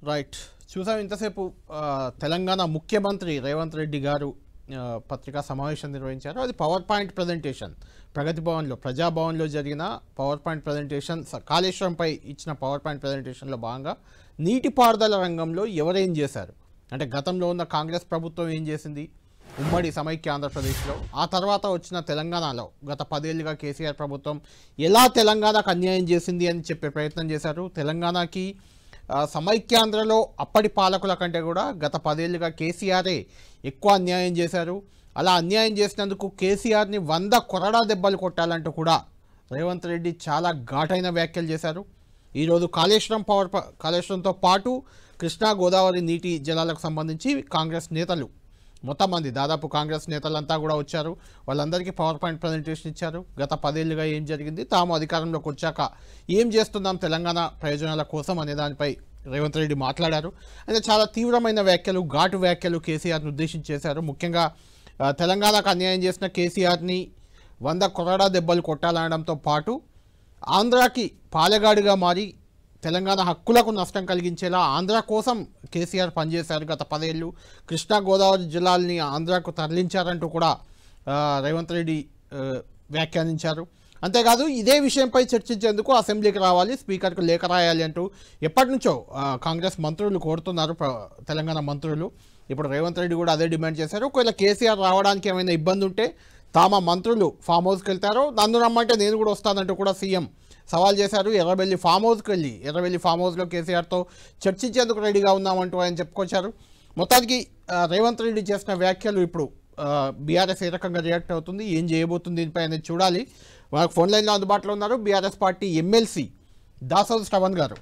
Right. చూసాం ఇంతసేపు తెలంగాణ ముఖ్యమంత్రి రేవంత్ రెడ్డి గారు పత్రికా సమావేశం నిర్వహించారు. అది పవర్ పాయింట్ ప్రజెంటేషన్ ప్రగతి భవన్లో, ప్రజాభవన్లో జరిగిన పవర్ పాయింట్ ప్రజెంటేషన్, కాళేశ్వరంపై ఇచ్చిన పవర్ పాయింట్ ప్రజెంటేషన్లో భాగంగా నీటిపారుదల రంగంలో ఎవరేం చేశారు అంటే గతంలో ఉన్న కాంగ్రెస్ ప్రభుత్వం ఏం చేసింది ఉమ్మడి సమైక్య ఆంధ్రప్రదేశ్లో, ఆ తర్వాత వచ్చిన తెలంగాణలో గత 10 ఏళ్ళుగా కేసీఆర్ ప్రభుత్వం ఎలా తెలంగాణకు అన్యాయం చేసింది అని చెప్పే ప్రయత్నం చేశారు. తెలంగాణకి సమైక్యాంధ్రలో అప్పటి పాలకుల కంటే కూడా గత 10 ఏళ్ళుగా కేసీఆరే ఎక్కువ అన్యాయం చేశారు. అలా అన్యాయం చేసినందుకు కేసీఆర్ని 100 కొరడా దెబ్బలు కొట్టాలంటూ కూడా రేవంత్ రెడ్డి చాలా ఘాటైన వ్యాఖ్యలు చేశారు. ఈరోజు కాళేశ్వరంతో పాటు కృష్ణా గోదావరి నీటి జలాలకు సంబంధించి కాంగ్రెస్ నేతలు మొత్తం మంది దాదాపు కాంగ్రెస్ నేతలంతా కూడా వచ్చారు. వాళ్ళందరికీ పవర్ పాయింట్ ప్రజెంటేషన్ ఇచ్చారు. గత 10 ఏళ్ళుగా ఏం జరిగింది, తాము అధికారంలోకి వచ్చాక ఏం చేస్తున్నాం తెలంగాణ ప్రయోజనాల కోసం అనే దానిపై రేవంత్ రెడ్డి మాట్లాడారు. అయితే చాలా తీవ్రమైన వ్యాఖ్యలు, ఘాటు వ్యాఖ్యలు కేసీఆర్ని ఉద్దేశించి చేశారు. ముఖ్యంగా తెలంగాణకు అన్యాయం చేసిన కేసీఆర్ని 100 కొరడా దెబ్బలు కొట్టాలనడంతో పాటు ఆంధ్రాకి పాలెగాడిగా మారి తెలంగాణ హక్కులకు నష్టం కలిగించేలా ఆంధ్ర కోసం కేసీఆర్ పనిచేశారు. గత 10 ఏళ్ళు కృష్ణా గోదావరి జిల్లాల్ని ఆంధ్రాకు తరలించారంటూ కూడా రేవంత్ రెడ్డి వ్యాఖ్యానించారు. అంతేకాదు ఇదే విషయంపై చర్చించేందుకు అసెంబ్లీకి రావాలి, స్పీకర్కు లేఖ రాయాలి అంటూ ఎప్పటి నుంచో కాంగ్రెస్ మంత్రులు కోరుతున్నారు. తెలంగాణ మంత్రులు ఇప్పుడు రేవంత్ రెడ్డి కూడా అదే డిమాండ్ చేశారు. ఒకవేళ కేసీఆర్ రావడానికి ఏమైనా ఇబ్బంది ఉంటే తామ మంత్రులు ఫామ్ హౌస్కి వెళ్తారో, నన్ను రమ్మంటే నేను కూడా వస్తానంటూ కూడా సీఎం సవాల్ చేశారు. ఎర్రబెల్లి ఫామ్ హౌస్లో కేసీఆర్తో చర్చించేందుకు రెడీగా ఉన్నామంటూ ఆయన చెప్పుకొచ్చారు. మొత్తానికి రేవంత్ రెడ్డి చేసిన వ్యాఖ్యలు ఇప్పుడు బీఆర్ఎస్ ఏ రకంగా రియాక్ట్ అవుతుంది, ఏం చేయబోతుంది దీనిపై అనేది చూడాలి. మనకు ఫోన్ లైన్లో అందుబాటులో ఉన్నారు BRS party MLC Dasoju Shravan గారు.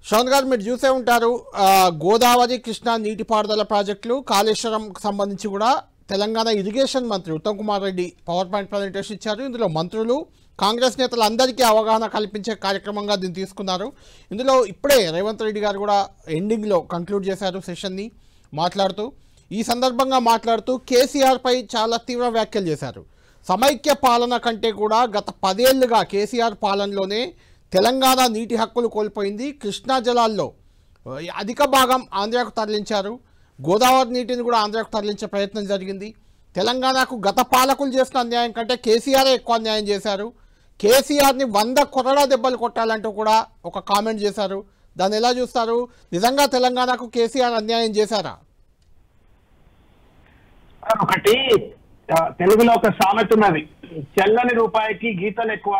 శ్రవణ్ గారు, మీరు చూసే ఉంటారు గోదావరి కృష్ణా నీటిపారుదల ప్రాజెక్టులు, కాళేశ్వరంకు సంబంధించి కూడా తెలంగాణ ఇరిగేషన్ మంత్రి Uttam Kumar Reddy power point presentation ఇచ్చారు. ఇందులో మంత్రులు, కాంగ్రెస్ నేతలు అందరికీ అవగాహన కల్పించే కార్యక్రమంగా దీన్ని తీసుకున్నారు. ఇందులో ఇప్పుడే రేవంత్ రెడ్డి గారు కూడా ఎండింగ్లో కంక్లూడ్ చేశారు సెషన్ని మాట్లాడుతూ. ఈ సందర్భంగా మాట్లాడుతూ కేసీఆర్పై చాలా తీవ్ర వ్యాఖ్యలు చేశారు. సమైక్య పాలన కంటే కూడా గత 10 ఏళ్ళుగా కేసీఆర్ పాలనలోనే తెలంగాణ నీటి హక్కులు కోల్పోయింది. కృష్ణా జలాల్లో అధిక భాగం ఆంధ్రాకు తరలించారు. గోదావరి నీటిని కూడా ఆంధ్రాకు తరలించే ప్రయత్నం జరిగింది. తెలంగాణకు గత పాలకులు చేసిన అన్యాయం కంటే కేసీఆరే ఎక్కువ అన్యాయం చేశారు. కేసీఆర్ని 100 కొరడా దెబ్బలు కొట్టాలంటూ కూడా ఒక కామెంట్ చేశారు. దాన్ని ఎలా చూస్తారు? నిజంగా తెలంగాణకు కేసీఆర్ అన్యాయం చేశారా? ఒకటి తెలుగులో ఒక సామెత ఉన్నది, చెల్లని రూపాయికి గీతలు ఎక్కువ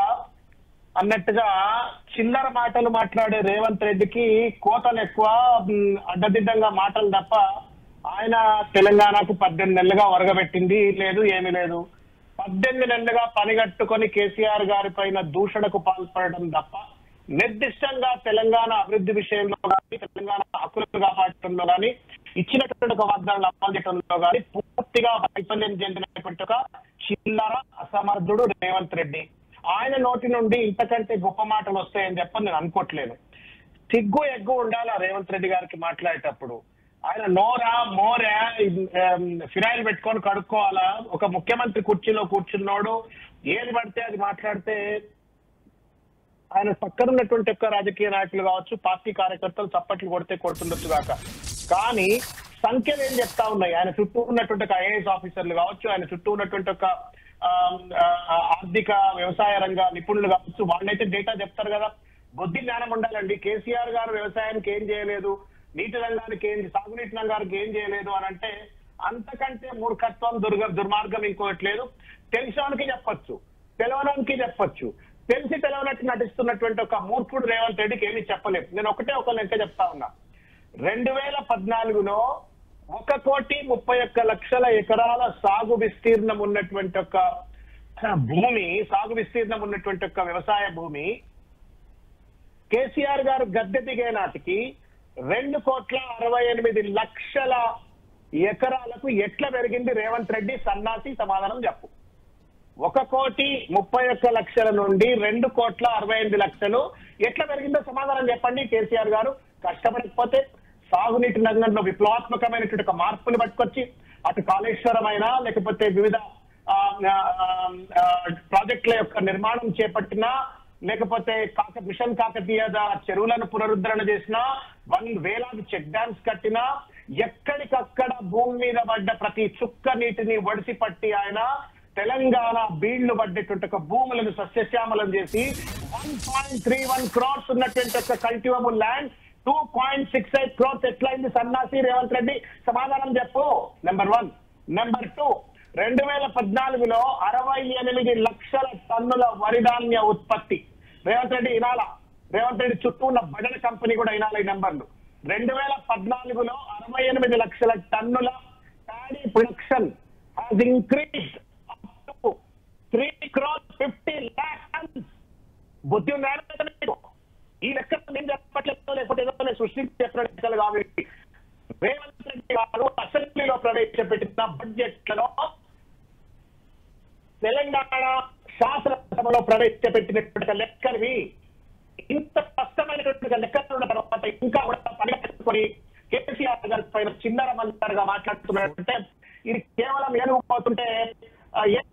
అన్నట్టుగా చిల్లర మాటలు మాట్లాడే రేవంత్ రెడ్డికి కోతలు ఎక్కువ, అడ్డదిడ్డంగా మాటలు తప్ప ఆయన తెలంగాణకు 18 నెలలుగా ఒరగబెట్టింది లేదు, ఏమీ లేదు. 18 నెలలుగా పనిగట్టుకొని కేసీఆర్ గారి పైన దూషణకు పాల్పడడం తప్ప నిర్దిష్టంగా తెలంగాణ అభివృద్ధి విషయంలో కానీ, తెలంగాణ హక్కులను కాపాడటంలో కానీ, ఇచ్చినటువంటి ఒక వాగ్దానాలు అమలు చేయడంలో కానీ పూర్తిగా వైఫల్యం చెందినటువంటి ఒక చిల్లర అసమర్థుడు రేవంత్ రెడ్డి. ఆయన నోటి నుండి ఇంతకంటే గొప్ప మాటలు వస్తాయని చెప్పని నేను అనుకోవట్లేను. సిగ్గు ఎగ్గు ఉండాలా రేవంత్ రెడ్డి గారికి మాట్లాడేటప్పుడు. ఆయన నోరా మోరా ఫిరాయిల్ పెట్టుకొని కడుక్కోవాలా? ఒక ముఖ్యమంత్రి కుర్చీలో కూర్చున్నోడు ఏది పడితే అది మాట్లాడితే ఆయన పక్కన ఉన్నటువంటి యొక్క రాజకీయ నాయకులు కావచ్చు, పార్టీ కార్యకర్తలు చప్పట్లు కొడితే కొడుతుండొచ్చు కాక, కానీ సంఖ్యలు ఏం చెప్తా ఉన్నాయి. ఆయన చుట్టూ ఉన్నటువంటి ఒక ఐఏఎస్ ఆఫీసర్లు కావచ్చు, ఆయన చుట్టూ ఉన్నటువంటి ఒక ఆర్థిక వ్యవసాయ రంగ నిపుణులు కావచ్చు, వాళ్ళైతే డేటా చెప్తారు కదా. బుద్ధి జ్ఞానం ఉండాలండి. కేసీఆర్ గారు వ్యవసాయానికి ఏం చేయలేదు, నీటి రంగానికి సాగునీటి రంగానికి ఏం చేయలేదు అని అంటే అంతకంటే మూర్ఖత్వం, దుర్మార్గం ఇంకోట్లేదు. తెలిసినోనికి చెప్పొచ్చు, తెలవడానికి చెప్పొచ్చు. తెలిసి తెలవనట్టు నటిస్తున్నటువంటి ఒక మూర్ఖుడు రేవంత్ రెడ్డికి ఏమీ చెప్పలేదు. నేను ఒక లెక్క చెప్తా ఉన్నా. 2014లో 1,31,00,000 ఎకరాల సాగు విస్తీర్ణం ఉన్నటువంటి ఒక భూమి, సాగు విస్తీర్ణం ఉన్నటువంటి ఒక వ్యవసాయ భూమి కేసీఆర్ గారు గద్దె దిగే నాటికి 2,68,00,000 ఎకరాలకు ఎట్లా పెరిగింది రేవంత్ రెడ్డి? సన్నాసి సమాధానం చెప్పు. 1,31,00,000 నుండి 2,68,00,000 ఎట్లా పెరిగిందో సమాధానం చెప్పండి. కేసీఆర్ గారు కష్టపడకపోతే సాగునీటి రంగంలో విప్లవాత్మకమైనటువంటి ఒక మార్పులు పట్టుకొచ్చి అటు కాళేశ్వరం అయినా లేకపోతే వివిధ ప్రాజెక్టుల యొక్క నిర్మాణం చేపట్టినా లేకపోతే మిషన్ కాకతీయ చెరువులను పునరుద్ధరణ చేసినా, వేలాది చెక్ డ్యామ్స్ కట్టినా, ఎక్కడికక్కడ భూమి మీద పడ్డ ప్రతి చుక్క నీటిని ఒడిసి పట్టి ఆయన తెలంగాణ బీళ్లు పడ్డేటువంటి ఒక భూములను సస్యశ్యామలం చేసి 1.31 crores ఉన్నటువంటి ఒక కల్టివబుల్ ల్యాండ్ 2.68 crores ఎట్లయింది సన్నాసి రేవంత్ రెడ్డి? సమాధానం చెప్పు. నెంబర్ 1. నెంబర్ 2, 2014లో 68 లక్షల టన్నుల వరిధాన్య ఉత్పత్తి. రేవంత్ రెడ్డి ఇనాలా, రేవంత్ రెడ్డి చుట్టూ ఉన్న భజన కంపెనీ కూడా ఇనాల ఈ నెంబర్లు. 2014లో 68 లక్షల టన్నుల paddy production has increased up to 3,50,00,000 tons. బుద్ధి ఉందా? ఈ లెక్కలు నేను చెప్పట్లేదు, లేకపోతే ఏదో సృష్టించి చెప్పిన లెక్కలు కాబట్టి రేవంత్ రెడ్డి గారు అసెంబ్లీలో ప్రవేశపెట్టిన బడ్జెట్లలో తెలంగాణ శాసనసభలో ప్రవేశపెట్టినటువంటి లెక్కలు ఇంత స్పష్టమైనటువంటి లెక్కలు ఉన్న తర్వాత ఇంకా కూడా పరిగెత్తుకొని కేసీఆర్ గారి పైన చిల్లర మందరగా మాట్లాడుతున్నారంటే ఇది కేవలం ఏనుగుపోతుంటే ఏం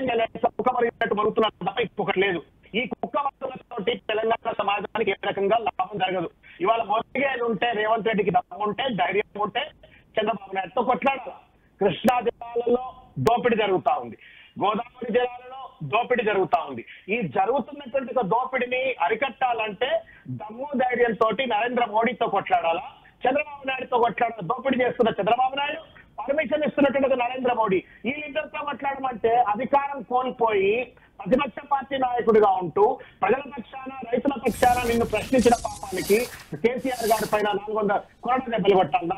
కుక్క మరిగినట్టు మరుగుతున్నట్టు తప్ప ఇంకొకటి లేదు. ఈ కుక్క మరుగులతోటి తెలంగాణ సమాజానికి ఏ రకంగా లాభం జరగదు. ఇవాళ మొదటిగా ఉంటే రేవంత్ రెడ్డికి దమ్ము ఉంటే, ధైర్యం ఉంటే చంద్రబాబు నాయుడుతో కొట్లాడాలి. కృష్ణా జిల్లాలలో దోపిడీ జరుగుతా ఉంది, గోదావరి జిల్లాలలో దోపిడీ జరుగుతా ఉంది. ఈ జరుగుతున్నటువంటి దోపిడీని అరికట్టాలంటే దమ్ము ధైర్యంతో నరేంద్ర మోడీతో కొట్లాడాలా, చంద్రబాబు నాయుడుతో కొట్లాడాలి? దోపిడీ చేస్తున్న చంద్రబాబు నాయుడు, పర్మిషన్ ఇస్తున్నటువంటి నరేంద్ర మోడీ, వీళ్ళిద్దరితో మాట్లాడమంటే అధికారం కోల్పోయి ప్రతిపక్ష పార్టీ నాయకుడిగా ఉంటూ ప్రజల పక్షాన, రైతుల పక్షాన నిన్ను ప్రశ్నించిన పాపానికి కేసీఆర్ గారి పైన 400 కొరడా దెబ్బలు కొట్టాలా?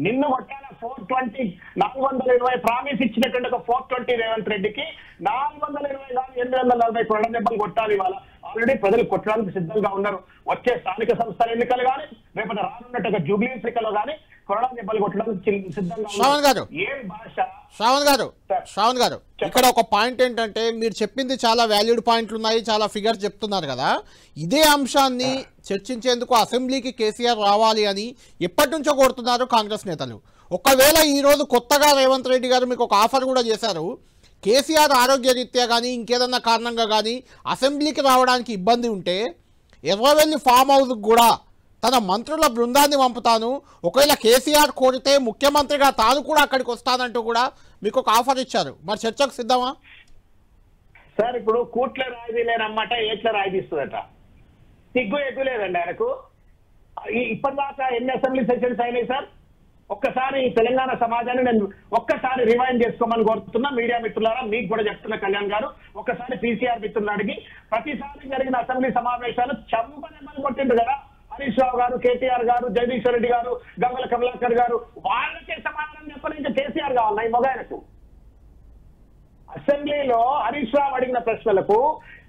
నిన్ను కొట్టాల 420, 420 ప్రామిస్ ఇచ్చినటువంటి ఒక 420 రేవంత్ రెడ్డికి 420 కాదు 840 కొరడా దెబ్బలు కొట్టాలి. ఇవాళ ఆల్రెడీ ప్రజలు కొట్టడానికి సిద్ధంగా ఉన్నారు. వచ్చే స్థానిక సంస్థల ఎన్నికలు కానీ, రేపటి రానున్నట్టు జూబ్లీ ఎన్నికలు కానీ కొరడా దెబ్బలు కొట్టడానికి సిద్ధంగా ఉన్నారు. ఏం భాష? శ్రావణ్ గారు, ఇక్కడ ఒక పాయింట్ ఏంటంటే, మీరు చెప్పింది చాలా వాల్యూడ్ పాయింట్లు ఉన్నాయి, చాలా ఫిగర్స్ చెప్తున్నారు కదా. ఇదే అంశాన్ని చర్చించేందుకు అసెంబ్లీకి కేసీఆర్ రావాలి అని ఎప్పటి నుంచో కోరుతున్నారు కాంగ్రెస్ నేతలు. ఒకవేళ ఈరోజు కొత్తగా రేవంత్ రెడ్డి గారు మీకు ఒక ఆఫర్ కూడా చేశారు, కేసీఆర్ ఆరోగ్యరీత్యా కానీ ఇంకేదన్నా కారణంగా కానీ అసెంబ్లీకి రావడానికి ఇబ్బంది ఉంటే ఎర్రవెల్లి ఫామ్ హౌస్కి కూడా తన మంత్రుల బృందాన్ని పంపుతాను, ఒకవేళ కేసీఆర్ కోరితే ముఖ్యమంత్రిగా తాను కూడా అక్కడికి వస్తానంటూ కూడా మీకు ఒక ఆఫర్ ఇచ్చారు. మరి చర్చకు సిద్ధమా సార్? ఇప్పుడు కూట్ల రాయిదీ లేనమాట, ఏట్ల రాయిదీ ఇస్తుందట. సిగ్గు ఎగ్గు లేదండి ఆయనకు. ఇప్పటిదాకా ఎన్ని అసెంబ్లీ సెషన్స్ అయినాయి సార్? ఒక్కసారి తెలంగాణ సమాజాన్ని నేను ఒక్కసారి రివైండ్ చేసుకోమని కోరుతున్నా. మీడియా మిత్రులారా, మీకు కూడా చెప్తున్న కళ్యాణ్ గారు, ఒక్కసారి పీసీఆర్ మిత్రులను అడిగి, ప్రతిసారి జరిగిన అసెంబ్లీ సమావేశాలు చంపనమని కొట్టిండ్రు కదా హరీష్ రావు గారు, కేటీఆర్ గారు, జగదీశ్వర్ రెడ్డి గారు, గంగుల కమలాకర్ గారు. వాళ్ళకే సమాధానం చెప్పని ఇంకా కేసీఆర్ కావాలి ఈ మొగాయనకు. అసెంబ్లీలో హరీష్ రావు అడిగిన ప్రశ్నలకు,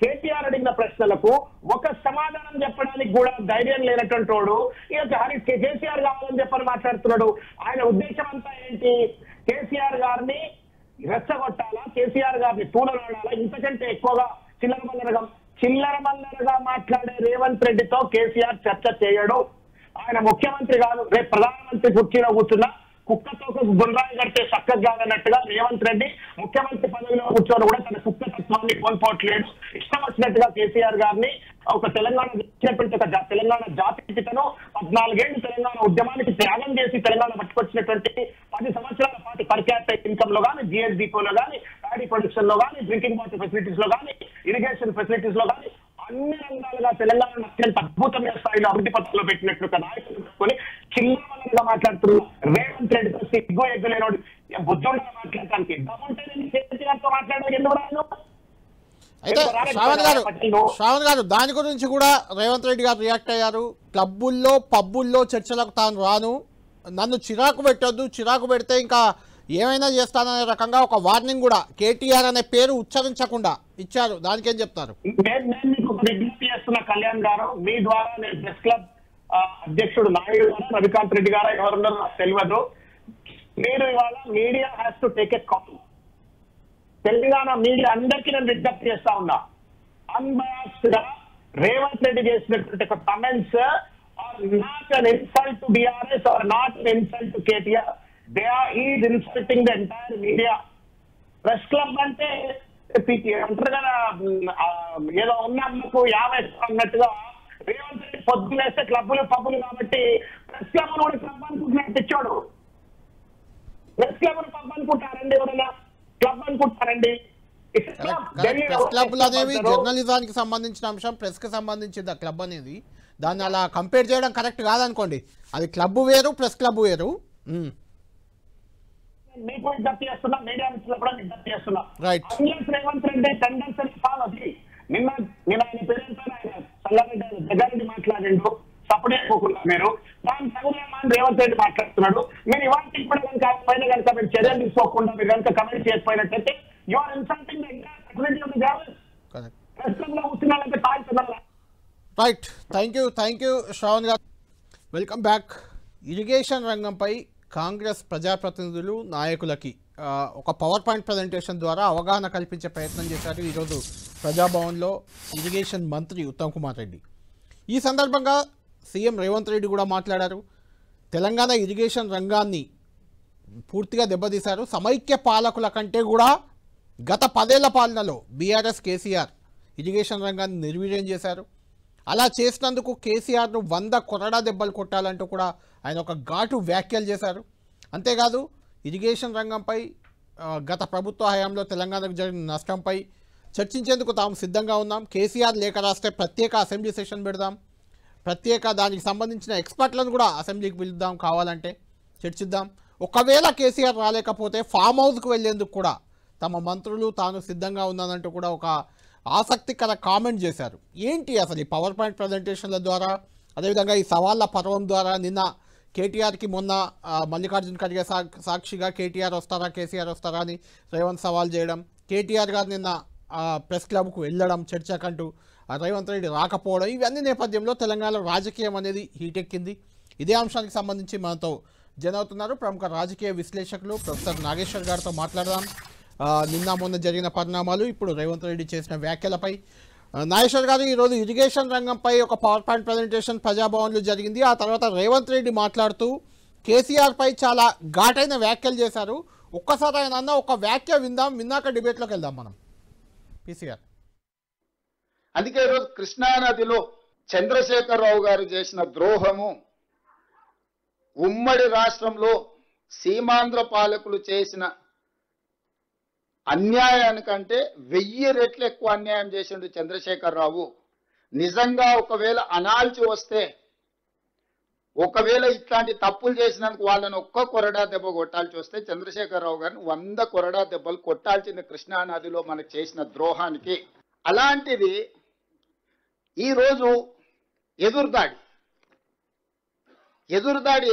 కేటీఆర్ అడిగిన ప్రశ్నలకు ఒక సమాధానం చెప్పడానికి కూడా ధైర్యం లేనటువంటి వాడు కేసీఆర్ కావాలని చెప్పని మాట్లాడుతున్నాడు. ఆయన ఉద్దేశం అంతా ఏంటి? కేసీఆర్ గారిని రెచ్చగొట్టాలా, కేసీఆర్ గారిని తూలనాడాలా? ఇంతకంటే ఎక్కువగా చిల్లర మల్లరగా మాట్లాడే రేవంత్ రెడ్డితో కేసీఆర్ చర్చ చేయడు. ఆయన ముఖ్యమంత్రి కాదు, రేపు ప్రధానమంత్రి కుర్చీలో కూర్చున్నా కుక్కతో గుండ్రాయి కడితే చక్కగా కాదన్నట్టుగా రేవంత్ రెడ్డి ముఖ్యమంత్రి పదవిలో కూర్చొని కూడా తన కుక్క తత్వాన్ని కోల్పోవట్లేదు. ఇష్టం వచ్చినట్టుగా కేసీఆర్ గారిని ఒక తెలంగాణ ఇచ్చినటువంటి ఒక తెలంగాణ జాతి పితను 14 ఏళ్లు తెలంగాణ ఉద్యమానికి త్యాగం చేసి తెలంగాణ పట్టుకొచ్చినటువంటి 10 సంవత్సరాల పాటు పర్ క్యాపిటల్ ఇన్కమ్ లో కానీ, జిఎస్డిపిలో కానీ, ప్యాడీ ప్రొడక్షన్ లో కానీ, డ్రింకింగ్ వాటర్ ఫెసిలిటీస్ లో కానీ, ఇరిగేషన్ ఫెసిలిటీస్ లో కానీ అన్ని రంగాలుగా తెలంగాణ అత్యంత అద్భుతమైన స్థాయిలో అభివృద్ధి పథకంలో పెట్టినట్లు ఒక నాయకులు పెట్టుకొని చిల్లరగా మాట్లాడుతున్నారు. రేవంత్ రెడ్డితో సిగ్గు ఎగ్గులేనోడు బుద్ధుడుగా మాట్లాడటానికి కేసీఆర్తో మాట్లాడడానికి ఎందుకు రాను? అయితే శ్రావణ్ గారు దాని గురించి కూడా రేవంత్ రెడ్డి గారు రియాక్ట్ అయ్యారు. క్లబ్బుల్లో, పబ్బుల్లో చర్చలకు తాను రాను, నన్ను చిరాకు పెట్టొద్దు, చిరాకు పెడితే ఇంకా ఏమైనా చేస్తాననే రకంగా ఒక వార్నింగ్ కూడా కేటీఆర్ అనే పేరు ఉచ్చరించకుండా ఇచ్చారు. దానికేం చెప్తారు? నేను మీకు ఒక విజ్ఞప్తి చేస్తున్న కళ్యాణ్ గారు, మీ ద్వారా నేను ప్రెస్ క్లబ్ అధ్యక్షుడు నాయుడు గారు, రవికాంత్ రెడ్డి గారు ఎవరున్నారో నాకు తెలియదు. మీరు ఇవాళ media has to take a call. Telangana media అందరికీ నేను విజ్ఞప్తి చేస్తా ఉన్నా, అన్బయాస్డ్ గా రేవంత్ రెడ్డి చేసినటువంటి comments are not an insult to BRS are not an insult to KTR. He is insulting the entire media. Press club అంటే అంటారు కదా, ఏదో ఉన్న అమ్మకు 50 అన్నట్టుగా రేవంత్ రెడ్డి పొద్దున వేస్తే క్లబ్బులు పబ్బులు కాబట్టి ప్రెస్ క్లబ్ కూడా క్లబ్ అనుకుంటున్నట్టు ఇచ్చాడు. ప్రెస్ క్లబ్ పబ్ అనుకుంటారండి, ఎవరైనా క్లబ్ అనుకుంటారండి? ప్రెస్ క్లబ్లు అనేవి జర్నలిజానికి సంబంధించిన అంశం, ప్రెస్ కి సంబంధించింది ఆ క్లబ్ అనేది. దాన్ని అలా కంపేర్ చేయడం కరెక్ట్ కాదనుకోండి. అది క్లబ్ వేరు, ప్రెస్ క్లబ్ వేరు. మీకు విజ్ఞప్తి చేస్తున్నా, మీడియా మిత్రులు కూడా విజ్ఞప్తి చేస్తున్నా. Right. Unless Revanth Reddy tendons అని ఫాలో అది నిన్న ఆయన పేరెంట్స్ ఆయన సంగారెడ్డి దగ్గర మాట్లాడిండు, సపోర్ట్ అయిపోకుండా మీరు దాని తగులేమని రేవంత్ రెడ్డి మాట్లాడుతున్నాడు. మీరు ఇవాళ కూడా కనుక పైన కనుక మీరు చర్యలు తీసుకోకుండా మీరు కనుక కమెంట్ చేయకపోయినట్టయితే you are insulting the security of the government. ప్రస్తుతంలో కూర్చున్నారంటే తాగుతున్నారు. రైట్. థ్యాంక్ యూ శ్రావణ్ గారు. Welcome back. ఇరిగేషన్ రంగంపై కాంగ్రెస్ ప్రజాప్రతినిధులు నాయకులకి ఒక పవర్ పాయింట్ ప్రజెంటేషన్ ద్వారా అవగాహన కల్పించే ప్రయత్నం చేశారు ఈరోజు ప్రజాభవన్లో ఇరిగేషన్ మంత్రి ఉత్తమ్ కుమార్ రెడ్డి. ఈ సందర్భంగా సీఎం రేవంత్ రెడ్డి కూడా మాట్లాడారు. తెలంగాణ ఇరిగేషన్ రంగాన్ని పూర్తిగా దెబ్బతీశారు. సమైక్య పాలకుల కంటే కూడా గత 10 ఏళ్ల పాలనలో బీఆర్ఎస్ కేసీఆర్ ఇరిగేషన్ రంగాన్ని నిర్వీర్యం చేశారు. అలా చేసినందుకు కేసీఆర్ను 100 కొరడా దెబ్బలు కొట్టాలంటూ కూడా ఆయన ఒక ఘాటు వ్యాఖ్యలు చేశారు. అంతేకాదు ఇరిగేషన్ రంగంపై గత ప్రభుత్వ హయాంలో తెలంగాణకు జరిగిన నష్టంపై చర్చించేందుకు తాము సిద్ధంగా ఉన్నాం. కేసీఆర్ లేఖ రాస్తే ప్రత్యేక అసెంబ్లీ సెషన్ పెడదాం, ప్రత్యేక దానికి సంబంధించిన ఎక్స్పర్ట్లను కూడా అసెంబ్లీకి పిలుద్దాం, కావాలంటే చర్చిద్దాం. ఒకవేళ కేసీఆర్ రాలేకపోతే ఫామ్ హౌస్కు వెళ్లేందుకు కూడా తమ మంత్రులు తాను సిద్ధంగా ఉన్నానంటూ కూడా ఒక ఆసక్తికర కామెంట్ చేశారు. ఏంటి అసలు ఈ పవర్ పాయింట్ ప్రజెంటేషన్ల ద్వారా, అదేవిధంగా ఈ సవాళ్ళ పర్వం ద్వారా నిన్న కేటీఆర్కి మొన్న మల్లికార్జున ఖర్గే సాక్షిగా కేటీఆర్ వస్తారా కేసీఆర్ వస్తారా అని రేవంత్ సవాల్ చేయడం, కేటీఆర్ గారు నిన్న ప్రెస్ క్లబ్కు వెళ్ళడం చర్చకంటూ రేవంత్ రెడ్డి రాకపోవడం, ఇవన్నీ నేపథ్యంలో తెలంగాణలో రాజకీయం అనేది హీటెక్కింది. ఇదే అంశానికి సంబంధించి మనతో జనవుతున్నారు ప్రముఖ రాజకీయ విశ్లేషకులు ప్రొఫెసర్ నాగేశ్వర్ గారితో మాట్లాడదాం. నిన్న మొన్న జరిగిన పరిణామాలు, ఇప్పుడు రేవంత్ రెడ్డి చేసిన వ్యాఖ్యలపై. నాగేశ్వర్ గారు, ఈరోజు ఇరిగేషన్ రంగంపై ఒక పవర్ పాయింట్ ప్రజెంటేషన్ ప్రజాభవన్లో జరిగింది. ఆ తర్వాత రేవంత్ రెడ్డి మాట్లాడుతూ కేసీఆర్పై చాలా ఘాటైన వ్యాఖ్యలు చేశారు. ఒక్కసారి ఆయన అన్న ఒక వ్యాఖ్య విందాం, విన్నాక డిబేట్లోకి వెళ్దాం మనం. పీసీఆర్. అందుకే ఈరోజు కృష్ణానదిలో చంద్రశేఖరరావు గారు చేసిన ద్రోహము ఉమ్మడి రాష్ట్రంలో సీమాంధ్ర పాలకులు చేసిన అన్యాయానికంటే 1000 రెట్లు ఎక్కువ అన్యాయం చేసిండు చంద్రశేఖరరావు. నిజంగా ఒకవేళ అనాల్చి వస్తే, ఒకవేళ ఇట్లాంటి తప్పులు చేసినందుకు వాళ్ళని ఒక్క కొరడా దెబ్బ కొట్టాల్సి వస్తే చంద్రశేఖరరావు గారిని 100 కొరడా దెబ్బలు కొట్టాల్సింది కృష్ణానదిలో మనకు చేసిన ద్రోహానికి. అలాంటిది ఈరోజు ఎదురుదాడి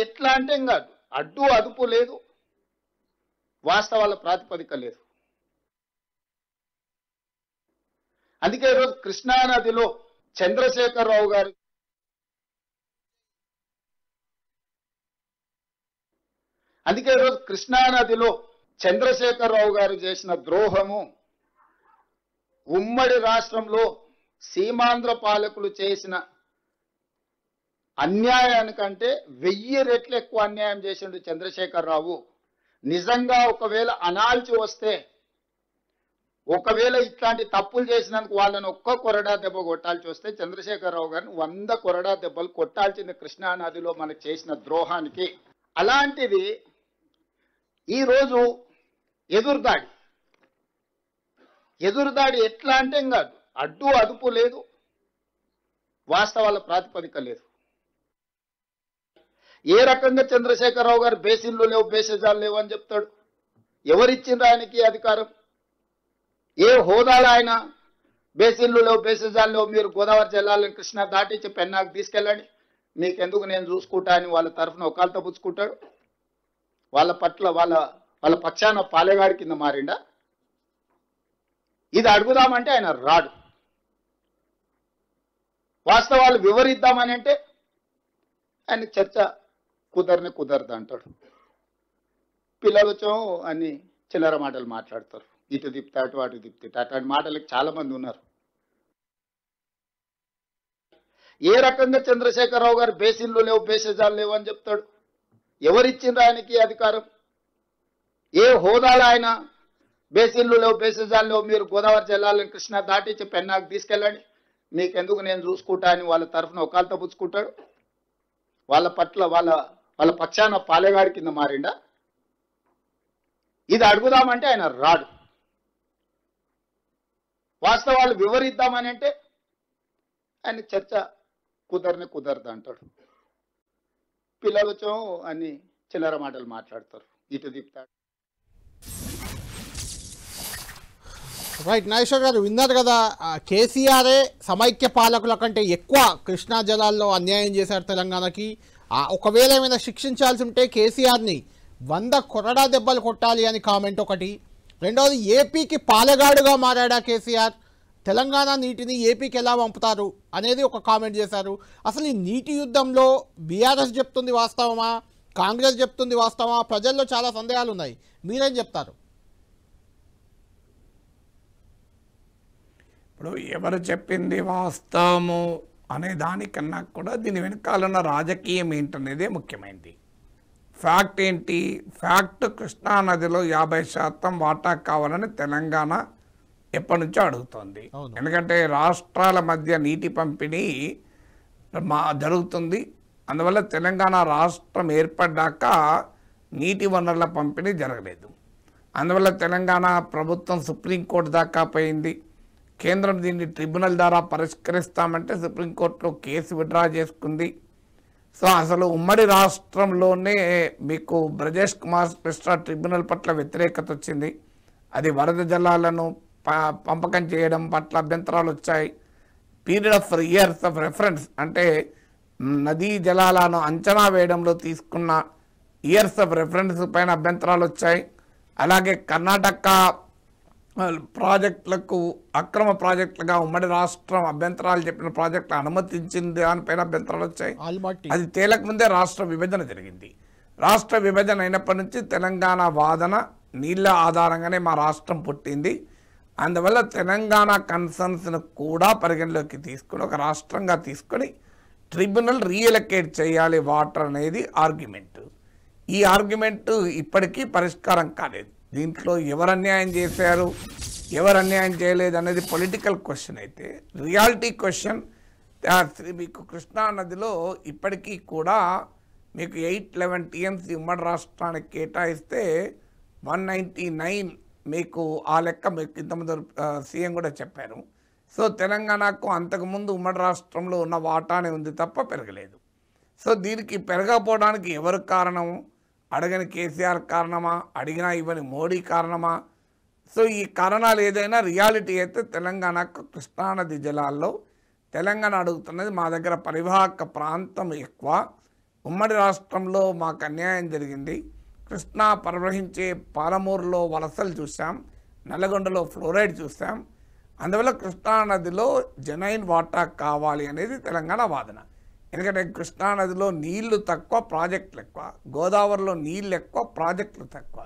ఎట్లా అంటే ఇంకా అడ్డు అదుపు లేదు, వాస్తవాల ప్రాతిపదిక లేదు. అందుకే ఈరోజు కృష్ణానదిలో చంద్రశేఖరరావు గారు చేసిన ద్రోహము ఉమ్మడి రాష్ట్రంలో సీమాంధ్ర పాలకులు చేసిన అన్యాయానికంటే 1000 రెట్లు ఎక్కువ అన్యాయం చేసిండు చంద్రశేఖరరావు. నిజంగా ఒకవేళ అనాల్చి వస్తే, ఒకవేళ ఇట్లాంటి తప్పులు చేసినందుకు వాళ్ళని ఒక్క కొరడా దెబ్బ కొట్టాల్సి వస్తే చంద్రశేఖరరావు గారిని 100 కొరడా దెబ్బలు కొట్టాల్సింది కృష్ణానదిలో మనకు చేసిన ద్రోహానికి. అలాంటిది ఈరోజు ఎదురుదాడి ఎట్లా అంటే ఇంకా అడ్డు అదుపు లేదు, వాస్తవాల ప్రాతిపదిక లేదు. ఏ రకంగా చంద్రశేఖరరావు గారు బేసిన్లు లేవు, బేసిజాలు లేవు అని చెప్తాడు? ఎవరిచ్చిండ్రు ఆయనకి అధికారం? ఏ హోదాలో ఆయన బేసిన్లు లేవు, బేసిజాలు లేవు, మీరు గోదావరి జిల్లాలను కృష్ణా దాటించి పెన్నాకు తీసుకెళ్ళండి, మీకెందుకు నేను చూసుకుంటా అని వాళ్ళ తరఫున ఒకళ్ళతో పుచ్చుకుంటాడు? వాళ్ళ పట్ల వాళ్ళ పక్షాన పాలెగాడి కింద మారిండా? ఇది అడుగుదామంటే ఆయన రాడు. వాస్తవాలు వివరిద్దామని అంటే ఆయన చర్చ కుదరదు అంటాడు. పిల్లలతో అన్ని చిల్లర మాటలు మాట్లాడతారు, ఇటు తిప్పితే అటు తిప్పితే అట్లాంటి మాటలకు చాలా మంది ఉన్నారు. ఏ రకంగా చంద్రశేఖరరావు గారు బేసిన్లు లేవు, బేసిజాలు లేవు అని చెప్తాడు? ఎవరిచ్చిండ్రు ఆయనకి అధికారం? ఏ హోదాలో ఆయన బేసిన్లు లేవు, బేసిజాలు లేవు, మీరు గోదావరి జిల్లాలో కృష్ణా దాటించి పెన్నాకు తీసుకెళ్ళండి, మీకెందుకు నేను చూసుకుంటా అని వాళ్ళ తరఫున ఒకళ్ళతో పుచ్చుకుంటాడు. వాళ్ళ పట్ల వాళ్ళ పక్షాన పాలేగాడి కింద మారిండా? ఇది అడుగుదామంటే ఆయన రాడు. వాస్తవాలు వివరిద్దామని అంటే ఆయన చర్చ కుదరదు అంటాడు. పిల్లలతో అన్ని చిల్లర మాటలు మాట్లాడతారు, ఇటు తిప్పుతాడు. రైట్, నాగేశ్వర్ గారు విన్నారు కదా, కేసీఆరే సమైక్య పాలకుల కంటే ఎక్కువ కృష్ణా జలాల్లో అన్యాయం చేశారు తెలంగాణకి. ఒకవేళ ఏమైనా శిక్షించాల్సి ఉంటే కేసీఆర్ని 100 కొరడా దెబ్బలు కొట్టాలి అని కామెంట్ ఒకటి. రెండవది, ఏపీకి పాలెగాడుగా మారాడా కేసీఆర్, తెలంగాణ నీటిని ఏపీకి ఎలా పంపుతారు అనేది ఒక కామెంట్ చేశారు. అసలు ఈ నీటి యుద్ధంలో బీఆర్ఎస్ చెప్తుంది వాస్తవమా, కాంగ్రెస్ చెప్తుంది వాస్తవమా? ప్రజల్లో చాలా సందేహాలు ఉన్నాయి, మీరేం చెప్తారు? ఇప్పుడు ఎవరు చెప్పింది వాస్తవము అనే దానికన్నా కూడా దీని వెనకాలన్న రాజకీయం ఏంటనేదే ముఖ్యమైనది. ఫ్యాక్ట్ ఏంటి? ఫ్యాక్ట్ కృష్ణా నదిలో 50% వాటా కావాలని తెలంగాణ ఎప్పటి నుంచో అడుగుతోంది. ఎందుకంటే రాష్ట్రాల మధ్య నీటి పంపిణీ జరుగుతుంది. అందువల్ల తెలంగాణ రాష్ట్రం ఏర్పడ్డాక నీటి వనరుల పంపిణీ జరగలేదు. అందువల్ల తెలంగాణ ప్రభుత్వం సుప్రీంకోర్టు దాకా పోయింది. కేంద్రం దీన్ని ట్రిబ్యునల్ ద్వారా పరిష్కరిస్తామంటే సుప్రీంకోర్టులో కేసు విత్డ్రా చేసుకుంది. సో అసలు ఉమ్మడి రాష్ట్రంలోనే మీకు బ్రజేష్ కుమార్ కృష్ణ ట్రిబ్యునల్ పట్ల వ్యతిరేకత వచ్చింది. అది వరద జలాలను పంపకం చేయడం పట్ల అభ్యంతరాలు వచ్చాయి. Period of years of reference అంటే నదీ జలాలను అంచనా వేయడంలో తీసుకున్న ఇయర్స్ ఆఫ్ రెఫరెన్స్ పైన అభ్యంతరాలు వచ్చాయి. అలాగే కర్ణాటక ప్రాజెక్టులకు అక్రమ ప్రాజెక్టులుగా ఉమ్మడి రాష్ట్రం అభ్యంతరాలు చెప్పిన ప్రాజెక్టులు అనుమతించింది దానిపైన అభ్యంతరాలు వచ్చాయి. అది తేలక ముందే రాష్ట్ర విభజన జరిగింది. రాష్ట్ర విభజన అయినప్పటి నుంచి తెలంగాణ వాదన నీళ్ళ ఆధారంగానే మా రాష్ట్రం పుట్టింది. అందువల్ల తెలంగాణ కన్సర్న్స్ను కూడా పరిగణలోకి తీసుకుని ఒక రాష్ట్రంగా తీసుకొని ట్రిబ్యునల్ రీఎలకేట్ చేయాలి వాటర్ అనేది ఆర్గ్యుమెంట్. ఈ ఆర్గ్యుమెంట్ ఇప్పటికీ పరిష్కారం కాలేదు. దీంట్లో ఎవరు అన్యాయం చేశారు, ఎవరు అన్యాయం చేయలేదు అనేది పొలిటికల్ క్వశ్చన్ అయితే, రియాలిటీ క్వశ్చన్ మీకు కృష్ణా నదిలో ఇప్పటికీ కూడా మీకు 811 టీఎంసీ ఉమ్మడి రాష్ట్రానికి కేటాయిస్తే 199 మీకు ఆ లెక్క మీకు ఇంతకుముందు సీఎం కూడా చెప్పారు. సో తెలంగాణకు అంతకుముందు ఉమ్మడి రాష్ట్రంలో ఉన్న వాటానే ఉంది తప్ప పెరగలేదు. సో దీనికి పెరగకపోవడానికి ఎవరు కారణం? అడగని కేసీఆర్ కారణమా, అడిగినా ఇవ్వని మోడీ కారణమా? సో ఈ కారణాలు ఏదైనా రియాలిటీ అయితే తెలంగాణకు కృష్ణానది జలాల్లో తెలంగాణ అడుగుతున్నది మా దగ్గర పరివాహక ప్రాంతం ఎక్కువ, ఉమ్మడి రాష్ట్రంలో మాకు అన్యాయం జరిగింది. కృష్ణా ప్రవహించే పాలమూరులో వలసలు చూసాం, నల్లగొండలో ఫ్లోరైడ్ చూసాం. అందువల్ల కృష్ణానదిలో జెన్యూన్ వాటా కావాలి అనేది తెలంగాణ వాదన. ఎందుకంటే కృష్ణానదిలో నీళ్లు తక్కువ, ప్రాజెక్టులు ఎక్కువ, గోదావరిలో నీళ్ళు ఎక్కువ, ప్రాజెక్టులు తక్కువ.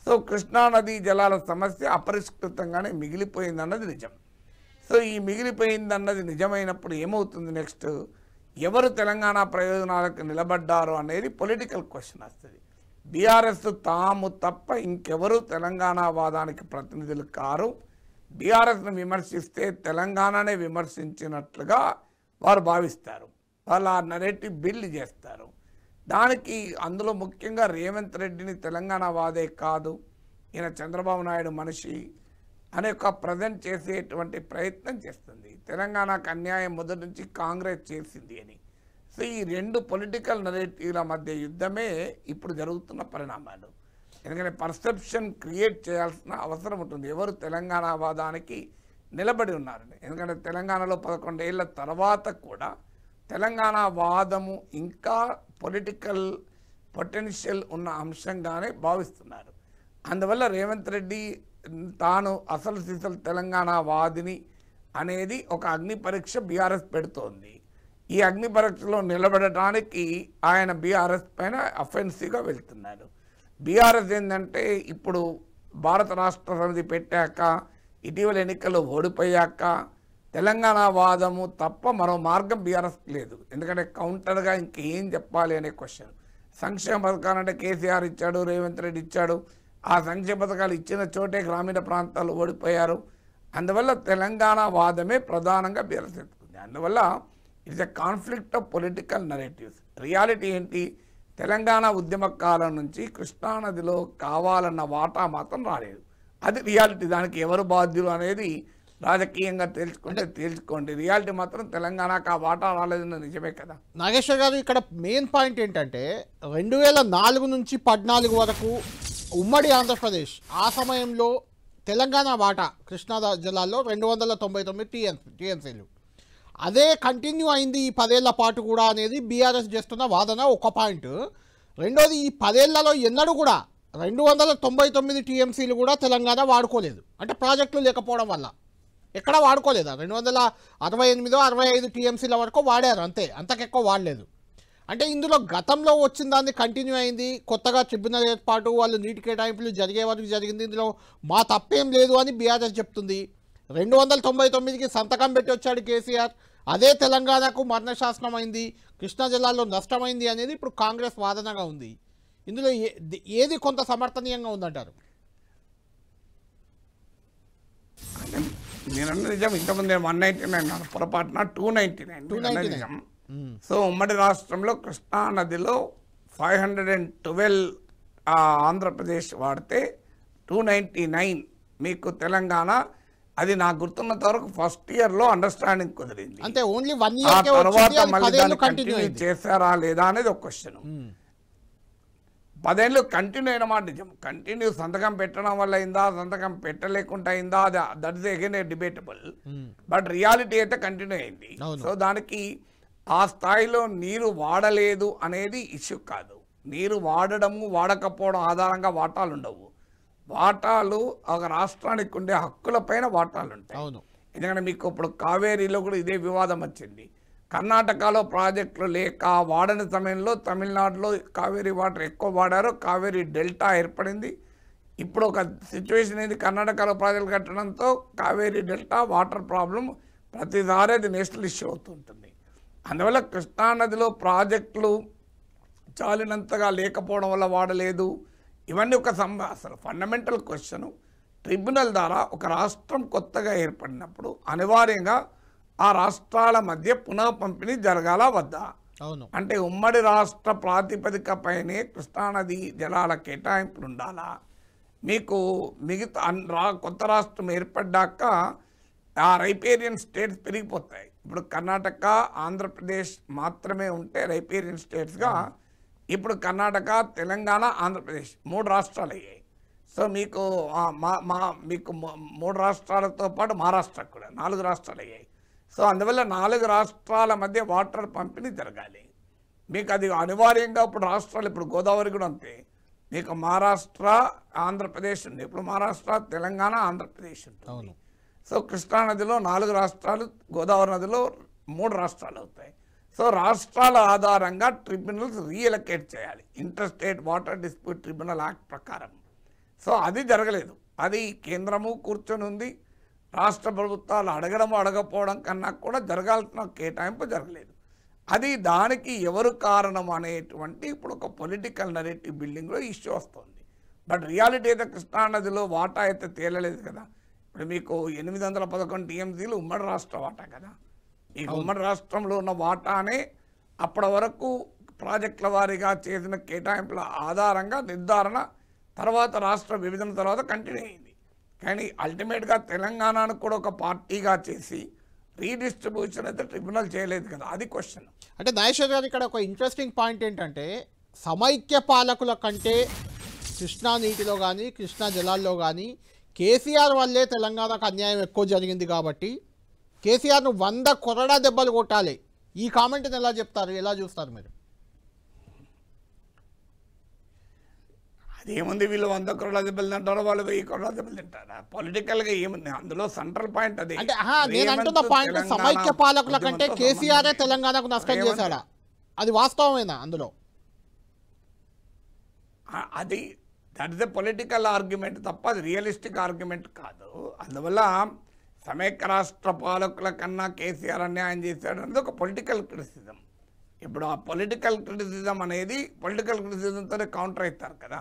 సో కృష్ణానది జలాల సమస్య అపరిష్కృతంగానే మిగిలిపోయిందన్నది నిజం. సో ఈ మిగిలిపోయిందన్నది నిజమైనప్పుడు ఏమవుతుంది? నెక్స్ట్ ఎవరు తెలంగాణ ప్రయోజనాలకు నిలబడ్డారు అనేది పొలిటికల్ క్వశ్చన్ వస్తుంది. బీఆర్ఎస్ తాము తప్ప ఇంకెవరు తెలంగాణ వాదానికి ప్రతినిధులు కారు. బీఆర్ఎస్ను విమర్శిస్తే తెలంగాణనే విమర్శించినట్లుగా వారు భావిస్తారు. వాళ్ళు ఆ నరేటివ్ బిల్డ్ చేస్తారు. దానికి అందులో ముఖ్యంగా రేవంత్ రెడ్డిని తెలంగాణ వాదే కాదు, ఈయన చంద్రబాబు నాయుడు మనిషి అనే ఒక ప్రజెంట్ చేసేటువంటి ప్రయత్నం చేస్తుంది. తెలంగాణకు అన్యాయం మొదటి నుంచి కాంగ్రెస్ చేసింది అని. సో ఈ రెండు పొలిటికల్ నరేటివ్ల మధ్య యుద్ధమే ఇప్పుడు జరుగుతున్న పరిణామాలు. ఎందుకంటే పర్సెప్షన్ క్రియేట్ చేయాల్సిన అవసరం ఉంటుంది ఎవరు తెలంగాణ వాదానికి నిలబడి ఉన్నారని. ఎందుకంటే తెలంగాణలో 11 ఏళ్ల తర్వాత కూడా తెలంగాణ వాదము ఇంకా పొలిటికల్ పొటెన్షియల్ ఉన్న అంశంగానే భావిస్తున్నారు. అందువల్ల రేవంత్ రెడ్డి తాను అసలు సిసలు తెలంగాణ వాదిని అనేది ఒక అగ్ని పరీక్ష బీఆర్ఎస్ పెడుతోంది. ఈ అగ్ని పరీక్షలో నిలబడటానికి ఆయన బీఆర్ఎస్ పైన అఫెన్సివ్గా వెళ్తున్నారు. బీఆర్ఎస్ ఏంటంటే ఇప్పుడు భారత రాష్ట్ర సమితి పెట్టాక, ఇటీవల ఎన్నికల్లో ఓడిపోయాక తెలంగాణ వాదము తప్ప మరో మార్గం బీఆర్ఎస్కి లేదు. ఎందుకంటే కౌంటర్గా ఇంకేం చెప్పాలి అనే క్వశ్చన్. సంక్షేమ పథకాలంటే కేసీఆర్ ఇచ్చాడు, రేవంత్ రెడ్డి ఇచ్చాడు, ఆ సంక్షేమ పథకాలు ఇచ్చిన చోటే గ్రామీణ ప్రాంతాలు ఓడిపోయారు. అందువల్ల తెలంగాణ వాదమే ప్రధానంగా బీరసెత్తుకుంది. అందువల్ల it's a conflict of political narratives. Reality ఏంటి? తెలంగాణ ఉద్యమ కాలం నుంచి కృష్ణానదిలో కావాలన్న వాటా మాత్రం రాలేదు. అది రియాలిటీ. దానికి ఎవరు బాధ్యులు అనేది రాజకీయంగా తేల్చుకోండి. రియాలిటీ మాత్రం తెలంగాణకు ఆ వాటా రాలేదన్న నిజమే కదా. నాగేశ్వర్ గారు, ఇక్కడ మెయిన్ పాయింట్ ఏంటంటే 2004 నుంచి 14 వరకు ఉమ్మడి ఆంధ్రప్రదేశ్, ఆ సమయంలో తెలంగాణ వాటా కృష్ణా జిల్లాలో 299 టీఎంసీలు. అదే కంటిన్యూ అయింది ఈ 10 ఏళ్ల పాటు కూడా అనేది బీఆర్ఎస్ చేస్తున్న వాదన ఒక పాయింట్. రెండోది, ఈ 10 ఏళ్లలో ఎన్నడూ కూడా 299 టీఎంసీలు కూడా తెలంగాణ వాడుకోలేదు. అంటే ప్రాజెక్టులు లేకపోవడం వల్ల ఎక్కడ వాడుకోలేదా? 268 65 టీఎంసీల వరకు వాడారు, అంతే, అంతకెక్కువ వాడలేదు. అంటే ఇందులో గతంలో వచ్చిన దాన్ని కంటిన్యూ అయింది. కొత్తగా ట్రిబ్యునల్ ఏర్పాటు, వాళ్ళు నీటి కేటాయింపులు జరిగే వరకు జరిగింది. ఇందులో మా తప్పేం లేదు అని బీఆర్ఎస్ చెప్తుంది. 299కి సంతకం పెట్టి వచ్చాడు కేసీఆర్. అదే తెలంగాణకు మరణశాసనం అయింది, కృష్ణా జిల్లాలో నష్టమైంది అనేది ఇప్పుడు కాంగ్రెస్ వాదనగా ఉంది. ఇందులో ఏది కొంత సమర్థనీయంగా ఉందంటారు? నేను నిజం, ఇంతకుముందు 199 పొరపాటున 299. సో ఉమ్మడి రాష్ట్రంలో కృష్ణా నదిలో 512 ఆంధ్రప్రదేశ్ వాడితే 299 మీకు తెలంగాణ. అది నాకు గుర్తున్నంత వరకు ఫస్ట్ ఇయర్లో అండర్స్టాండింగ్ కుదిరింది. అంటే ఓన్లీ 1 ఆ ఇయర్ తర్వాత మళ్ళీ కంటిన్యూ చేశారా లేదా అనేది ఒక క్వశ్చన్. 10 ఏళ్ళు కంటిన్యూ అయిన మాట నిజం. కంటిన్యూ సంతకం పెట్టడం వల్ల అయిందా, సంతకం పెట్టలేకుండా అయిందా, that is again A debatable. But reality అయితే కంటిన్యూ అయింది. సో దానికి ఆ స్థాయిలో నీరు వాడలేదు అనేది ఇష్యూ కాదు. నీరు వాడడము వాడకపోవడం ఆధారంగా వాటాలు ఉండవు. వాటాలు ఒక రాష్ట్రానికి ఉండే హక్కులపైన వాటాలు ఉంటాయి. ఎందుకంటే మీకు ఇప్పుడు కావేరీలో కూడా ఇదే వివాదం వచ్చింది. కర్ణాటకలో ప్రాజెక్టులు లేక వాడని సమయంలో తమిళనాడులో కావేరీ వాటర్ ఎక్కువ వాడారు, కావేరీ డెల్టా ఏర్పడింది. ఇప్పుడు ఒక సిచ్యువేషన్ ఏంది, కర్ణాటకలో ప్రాజెక్టులు కట్టడంతో కావేరీ డెల్టా వాటర్ ప్రాబ్లం ప్రతిసారి అది నేషనల్ ఇష్యూ అవుతుంటుంది. అందువల్ల కృష్ణానదిలో ప్రాజెక్టులు చాలినంతగా లేకపోవడం వల్ల వాడలేదు. ఇవన్నీ ఒక అసలు ఫండమెంటల్ క్వశ్చన్. ట్రిబ్యునల్ ద్వారా ఒక రాష్ట్రం కొత్తగా ఏర్పడినప్పుడు అనివార్యంగా ఆ రాష్ట్రాల మధ్య పునః పంపిణీ జరగాల వద్దా? అంటే ఉమ్మడి రాష్ట్ర ప్రాతిపదికపైనే కృష్ణానది జలాల కేటాయింపులు ఉండాలా? మీకు మిగతా కొత్త రాష్ట్రం ఏర్పడ్డాక ఆ రైపేరియన్ స్టేట్స్ పెరిగిపోతాయి. ఇప్పుడు కర్ణాటక, ఆంధ్రప్రదేశ్ మాత్రమే ఉంటే రైపేరియన్ స్టేట్స్గా ఇప్పుడు కర్ణాటక, తెలంగాణ, ఆంధ్రప్రదేశ్ 3 రాష్ట్రాలు అయ్యాయి. సో మీకు మీకు 3 రాష్ట్రాలతో పాటు మహారాష్ట్ర కూడా 4 రాష్ట్రాలు అయ్యాయి. సో అందువల్ల 4 రాష్ట్రాల మధ్య వాటర్ పంపిణీ జరగాలి. మీకు అది అనివార్యంగా ఇప్పుడు రాష్ట్రాలు, ఇప్పుడు గోదావరి కూడా అంతే. మీకు మహారాష్ట్ర, ఆంధ్రప్రదేశ్ ఉంది. ఇప్పుడు మహారాష్ట్ర, తెలంగాణ, ఆంధ్రప్రదేశ్ ఉంటుంది. సో కృష్ణానదిలో 4 రాష్ట్రాలు, గోదావరి నదిలో 3 రాష్ట్రాలు అవుతాయి. సో రాష్ట్రాల ఆధారంగా ట్రిబ్యునల్స్ రీఎలకేట్ చేయాలి inter state water dispute tribunal act ప్రకారం. సో అది జరగలేదు. అది కేంద్రము కూర్చొని ఉంది. రాష్ట్ర ప్రభుత్వాలు అడగడం అడగపోవడం కన్నా కూడా జరగాల్సిన కేటాయింపు జరగలేదు. అది దానికి ఎవరు కారణం అనేటువంటి ఇప్పుడు ఒక పొలిటికల్ నరేటివ్ బిల్డింగ్లో ఇష్యూ వస్తుంది. బట్ రియాలిటీ అయితే కృష్ణానదిలో వాటా అయితే తేలలేదు కదా. ఇప్పుడు మీకు 811 టీఎంసీలు ఉమ్మడి రాష్ట్ర వాటా కదా. ఈ ఉమ్మడి రాష్ట్రంలో ఉన్న వాటానే అప్పటి వరకు ప్రాజెక్టుల వారీగా చేసిన కేటాయింపుల ఆధారంగా నిర్ధారణ తర్వాత రాష్ట్ర విభజన తర్వాత కంటిన్యూ అయింది. కానీ అల్టిమేట్గా తెలంగాణను కూడా ఒక పార్టీగా చేసి రీడిస్ట్రిబ్యూషన్ అయితే ట్రిబ్యునల్ చేయలేదు కదా, అది క్వశ్చన్. అంటే నాగేశ్వర్ గారు, ఇక్కడ ఒక ఇంట్రెస్టింగ్ పాయింట్ ఏంటంటే సమైక్య పాలకుల కంటే కృష్ణా నీటిలో కానీ కృష్ణా జలాల్లో కానీ కేసీఆర్ వల్లే తెలంగాణకు అన్యాయం ఎక్కువ జరిగింది కాబట్టి కేసీఆర్ను 100 కొరడా దెబ్బలు కొట్టాలి. ఈ కామెంట్ని ఎలా చెప్తారు, ఎలా చూస్తారు మీరు? అదేముంది, వీళ్ళు 100 కోట్ల దెబ్బలు తింటారో వాళ్ళు 1000 కోట్ల దెబ్బలు తింటారా? పొలిటికల్గా ఏముంది అందులో? సెంట్రల్ పాయింట్ అది. అంటే నేను అంటున్న పాయింట్ సమైక్య పాలకుల కంటే కేసీఆరే తెలంగాణకు నష్టం చేశాడా? అది వాస్తవమేనా అందులో? అది that is a political argument తప్ప అది రియలిస్టిక్ ఆర్గ్యుమెంట్ కాదు. అందువల్ల సమైక్య రాష్ట్ర పాలకుల కన్నా కేసీఆర్ అన్యాయం చేశాడు అనేది ఒక పొలిటికల్ క్రిటిసిజం. ఇప్పుడు ఆ పొలిటికల్ క్రిటిసిజం అనేది పొలిటికల్ క్రిటిసిజంతోనే కౌంటర్ అవుతారు కదా.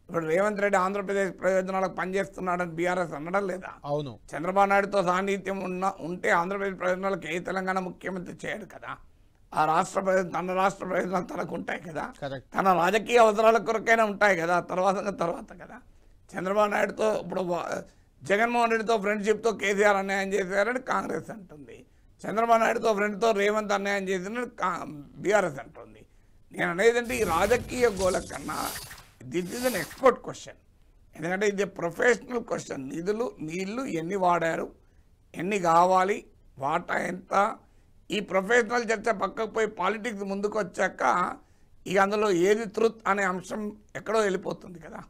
ఇప్పుడు రేవంత్ రెడ్డి ఆంధ్రప్రదేశ్ ప్రయోజనాలకు పనిచేస్తున్నాడని బీఆర్ఎస్ అనడం లేదా? అవును. చంద్రబాబు నాయుడుతో సాన్నిహిత్యం ఉంటే ఆంధ్రప్రదేశ్ ప్రయోజనాలకు ఏ తెలంగాణ ముఖ్యమంత్రి చేయడు కదా. ఆ రాష్ట్ర తన రాష్ట్ర ప్రయోజనాలు తనకు ఉంటాయి కదా, తన రాజకీయ అవసరాల కొరకైనా ఉంటాయి కదా, తర్వాత కదా. చంద్రబాబు నాయుడుతో ఇప్పుడు జగన్మోహన్ రెడ్డితో ఫ్రెండ్షిప్తో కేసీఆర్ అన్యాయం చేశారని కాంగ్రెస్ అంటుంది, చంద్రబాబు నాయుడుతో ఫ్రెండ్తో రేవంత్ అన్యాయం చేసిందని బీఆర్ఎస్ అంటుంది. నేను అనేదంటే ఈ రాజకీయ గోల కన్నా this is an expert question. ఎందుకంటే ఇది ప్రొఫెషనల్ క్వశ్చన్. నీళ్లు ఎన్ని వాడారు, ఎన్ని కావాలి, వాటా ఎంత, ఈ ప్రొఫెషనల్ చర్చ పక్కకు పోయి పాలిటిక్స్ ముందుకు వచ్చాక ఇక అందులో ఏది ట్రూత్ అనే అంశం ఎక్కడో వెళ్ళిపోతుంది కదా.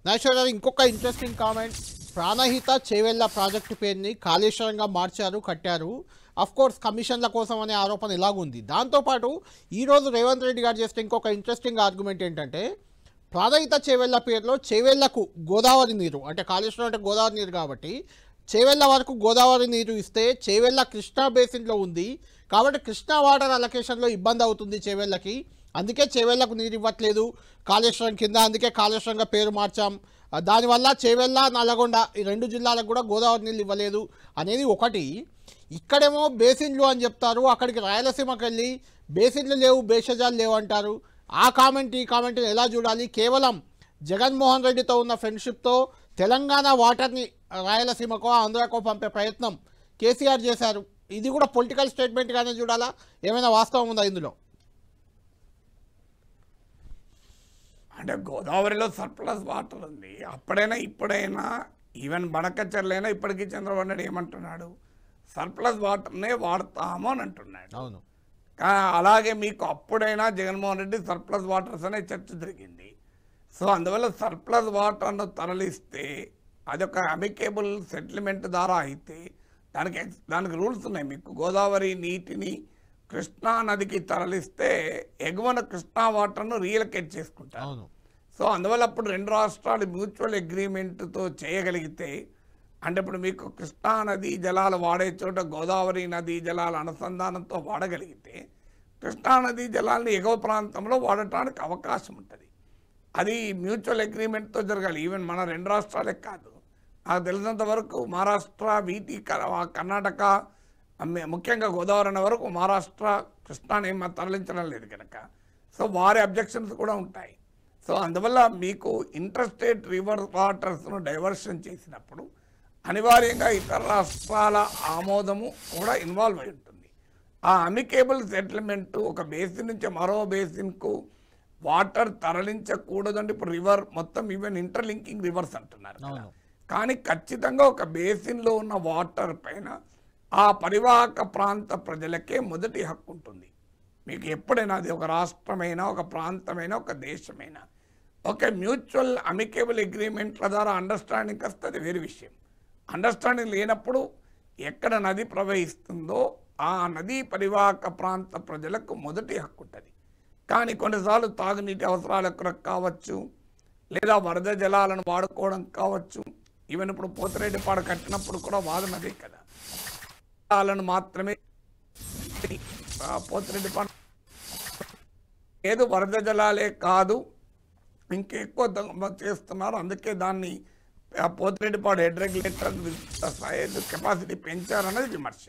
నాగేశ్వర గారు, ఇంకొక interesting comment. Pranahita Chevella project పేరుని కాళేశ్వరంగా మార్చారు, కట్టారు. కోర్స్ కమిషన్ల కోసం అనే ఆరోపణ ఇలాగుంది. దాంతోపాటు ఈరోజు రేవంత్ రెడ్డి గారు చేస్తే ఇంకొక ఇంట్రెస్టింగ్ ఆర్గ్యుమెంట్ ఏంటంటే, ప్రాణహిత చేవెళ్ళ పేరులో చేవెళ్లకు గోదావరి నీరు, అంటే కాళేశ్వరం అంటే గోదావరి నీరు కాబట్టి చేవెళ్ళ వరకు గోదావరి నీరు ఇస్తే చేవెళ్ళ కృష్ణా బేసిన్లో ఉంది కాబట్టి కృష్ణా వాటర్ అలొకేషన్లో ఇబ్బంది అవుతుంది చేవెళ్ళకి, అందుకే చేవెళ్ళకు నీరు ఇవ్వట్లేదు కాళేశ్వరం కింద, అందుకే కాళేశ్వరంగా పేరు మార్చాం, దానివల్ల చేవెళ్ళ నల్లగొండ ఈ 2 జిల్లాలకు కూడా గోదావరి నీళ్ళు ఇవ్వలేదు అనేది ఒకటి. ఇక్కడేమో బేసిన్లు అని చెప్తారు, అక్కడికి రాయలసీమకి వెళ్ళి బేసిన్లు లేవు, భేషజాలు లేవు అంటారు. ఆ కామెంట్ ఈ కామెంట్ని ఎలా చూడాలి? కేవలం జగన్మోహన్ రెడ్డితో ఉన్న ఫ్రెండ్షిప్తో తెలంగాణ వాటర్ని రాయలసీమకో ఆంధ్రాకో పంపే ప్రయత్నం కేసీఆర్ చేశారు. ఇది కూడా పొలిటికల్ స్టేట్మెంట్గానే చూడాలా? ఏమైనా వాస్తవం ఉందా ఇందులో? అంటే గోదావరిలో సర్ప్లస్ వాటర్ ఉంది, అప్పుడైనా ఇప్పుడైనా ఈవెన్ బనకచర్లైనా ఇప్పటికీ చంద్రబాబు నాయుడు ఏమంటున్నాడు, సర్ప్లస్ వాటర్నే వాడతాము అని అంటున్నాడు. అవును. అలాగే మీకు అప్పుడైనా జగన్మోహన్ రెడ్డి సర్ప్లస్ వాటర్స్ అనే చర్చ జరిగింది. సో అందువల్ల సర్ప్లస్ వాటర్ను తరలిస్తే అదొక అమికేబుల్ సెటిల్మెంట్ ద్వారా అయితే దానికి రూల్స్ ఉన్నాయి. మీకు గోదావరి నీటిని కృష్ణా నదికి తరలిస్తే ఎగువన కృష్ణా వాటర్ను రీలొకేట్ చేసుకుంటారు. సో అందువల్ల అప్పుడు 2 రాష్ట్రాలు మ్యూచువల్ అగ్రిమెంట్తో చేయగలిగితే, అంటే ఇప్పుడు మీకు కృష్ణా నదీ జలాలు వాడే చోట గోదావరి నదీ జలాల అనుసంధానంతో వాడగలిగితే కృష్ణా నదీ జలాలను ఎగువ ప్రాంతంలో వాడటానికి అవకాశం ఉంటుంది. అది మ్యూచువల్ అగ్రిమెంట్తో జరగాలి. ఈవెన్ మన 2 రాష్ట్రాలే కాదు, నాకు తెలిసినంత వరకు మహారాష్ట్ర, వీటి, కర్ణాటక, ముఖ్యంగా గోదావరి అనే వరకు మహారాష్ట్ర కృష్ణాని తరలించడం లేదు కనుక సో వారి అబ్జెక్షన్స్ కూడా ఉంటాయి. సో అందువల్ల మీకు ఇంటర్స్టేట్ రివర్ వాటర్స్ను డైవర్షన్ చేసినప్పుడు అనివార్యంగా ఇతర రాష్ట్రాల ఆమోదము కూడా ఇన్వాల్వ్ అయి ఉంటుంది. ఆ అమికేబుల్ సెటిల్మెంట్ ఒక బేసిన్ నుంచి మరో బేసిన్కు వాటర్ తరలించకూడదంటే ఇప్పుడు రివర్ మొత్తం ఈవెన్ ఇంటర్లింకింగ్ రివర్స్ అంటున్నారు కదా, కానీ ఖచ్చితంగా ఒక బేసిన్లో ఉన్న వాటర్ పైన ఆ పరివాహక ప్రాంత ప్రజలకే మొదటి హక్కు ఉంటుంది. మీకు ఎప్పుడైనా అది ఒక రాష్ట్రమైనా, ఒక ప్రాంతమైనా, ఒక దేశమైనా, ఒక మ్యూచువల్ అమికేబుల్ అగ్రిమెంట్ల ద్వారా అండర్స్టాండింగ్ వస్తే అది వేరే విషయం. అండర్స్టాండింగ్ లేనప్పుడు ఎక్కడ నది ప్రవహిస్తుందో ఆ నదీ పరివాహక ప్రాంత ప్రజలకు మొదటి హక్కు ఉంటుంది. కానీ కొన్నిసార్లు తాగునీటి అవసరాల కొరకు కావచ్చు, లేదా వరద జలాలను వాడుకోవడం కావచ్చు. ఈవెన్ ఇప్పుడు పోతిరెడ్డిపాడు కట్టినప్పుడు కూడా వాదన అదే కదా, జలాలను మాత్రమే పోతిరెడ్డిపాడు ఏదో వరద జలాలే కాదు ఇంకెక్కువ చేస్తున్నారు, అందుకే దాన్ని పోతిరెడ్డిపాడు హెడ్ రెగ్యులేటర్ కెపాసిటీ పెంచారన్నది విమర్శ.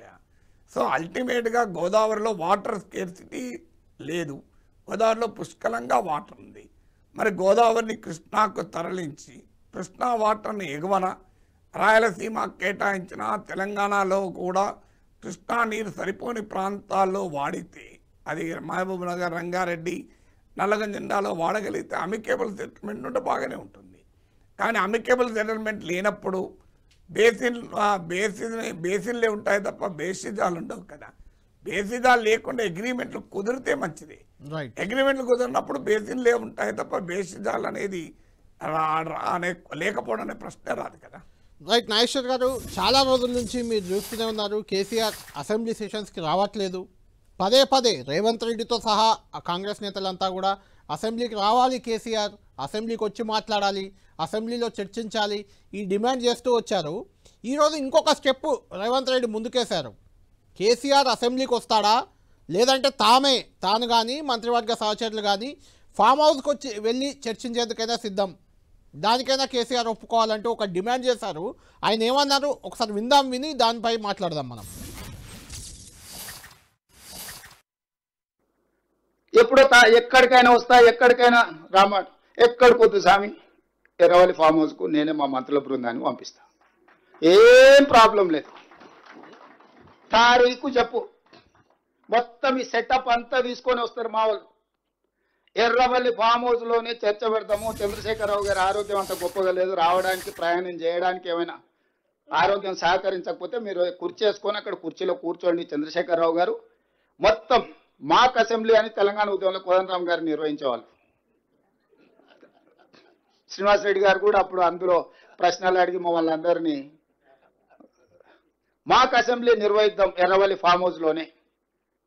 సో అల్టిమేట్గా గోదావరిలో వాటర్ స్కేర్సిటీ లేదు, గోదావరిలో పుష్కలంగా వాటర్ ఉంది. మరి గోదావరిని కృష్ణాకు తరలించి కృష్ణా వాటర్ని ఎగువన రాయలసీమ కేటాయించిన తెలంగాణలో కూడా కృష్ణా నీరు సరిపోని ప్రాంతాల్లో వాడితే అది మహబూబ్ నగర్, రంగారెడ్డి, నల్లగొండ జిల్లాలో వాడగలిగితే అమికేబుల్ సెటిల్మెంట్ ఉంటే బాగానే ఉంటుంది. కానీ అమికేబుల్ సెటిల్మెంట్ లేనప్పుడు బేసిన్లే ఉంటాయి తప్ప బేసిజాలు ఉండవు కదా. బేసిజాలు లేకుండా అగ్రిమెంట్లు కుదిరితే మంచిది, అగ్రిమెంట్లు కుదిరినప్పుడు బేసిన్లే ఉంటాయి తప్ప బేసిజాలు అనేది లేకపోవడం అనే ప్రశ్న రాదు కదా. రైట్. నాగేశ్వర్ గారు, చాలా రోజుల నుంచి మీరు చూస్తూనే ఉన్నారు కేసీఆర్ అసెంబ్లీ సెషన్స్కి రావట్లేదు. పదే రేవంత్ రెడ్డితో సహా కాంగ్రెస్ నేతలంతా కూడా అసెంబ్లీకి రావాలి, కేసీఆర్ అసెంబ్లీకి వచ్చి మాట్లాడాలి, అసెంబ్లీలో చర్చించాలి, ఈ డిమాండ్ చేస్తూ వచ్చారు. ఈరోజు ఇంకొక స్టెప్ రేవంత్ రెడ్డి ముందుకేశారు. కేసీఆర్ అసెంబ్లీకి వస్తాడా, లేదంటే తాను కానీ మంత్రివర్గ సహచరులు కానీ ఫామ్ హౌస్కి వెళ్ళి చర్చించేందుకైనా సిద్ధం, దానికైనా కేసీఆర్ ఒప్పుకోవాలంటూ ఒక డిమాండ్ చేశారు. ఆయన ఏమన్నారు ఒకసారి విందాం, విని దానిపై మాట్లాడదాం మనం. ఎప్పుడో ఎక్కడికైనా వస్తా, ఎక్కడికైనా రామాట, ఎక్కడికొద్దు స్వామి, ఎర్రవల్లి ఫామ్ హౌస్కు నేనే మా మంత్రుల బృందాన్ని పంపిస్తా, ఏం ప్రాబ్లం లేదు. తారీఖు చెప్పు, మొత్తం ఈ సెటప్ అంతా తీసుకొని వస్తారు మా వాళ్ళు. ఎర్రవల్లి ఫామ్ హౌస్లోనే చర్చ పెడతాము. చంద్రశేఖరరావు గారి ఆరోగ్యం అంత గొప్పగా లేదు, రావడానికి ప్రయాణం చేయడానికి ఏమైనా ఆరోగ్యం సహకరించకపోతే మీరు కుర్చీ వేసుకొని అక్కడ కుర్చీలో కూర్చోండి చంద్రశేఖరరావు గారు. మొత్తం మాక్ అసెంబ్లీ అని తెలంగాణ ఉద్యమంలో కోదండరామ్ గారు నిర్వహించేవాళ్ళు. శ్రీనివాస్ రెడ్డి గారు కూడా అప్పుడు అందులో ప్రశ్నలు అడిగి మమ్మల్ని అందరినీ మాక్ అసెంబ్లీ నిర్వహిద్దాం ఎర్రవల్లి ఫామ్ హౌస్లోనే,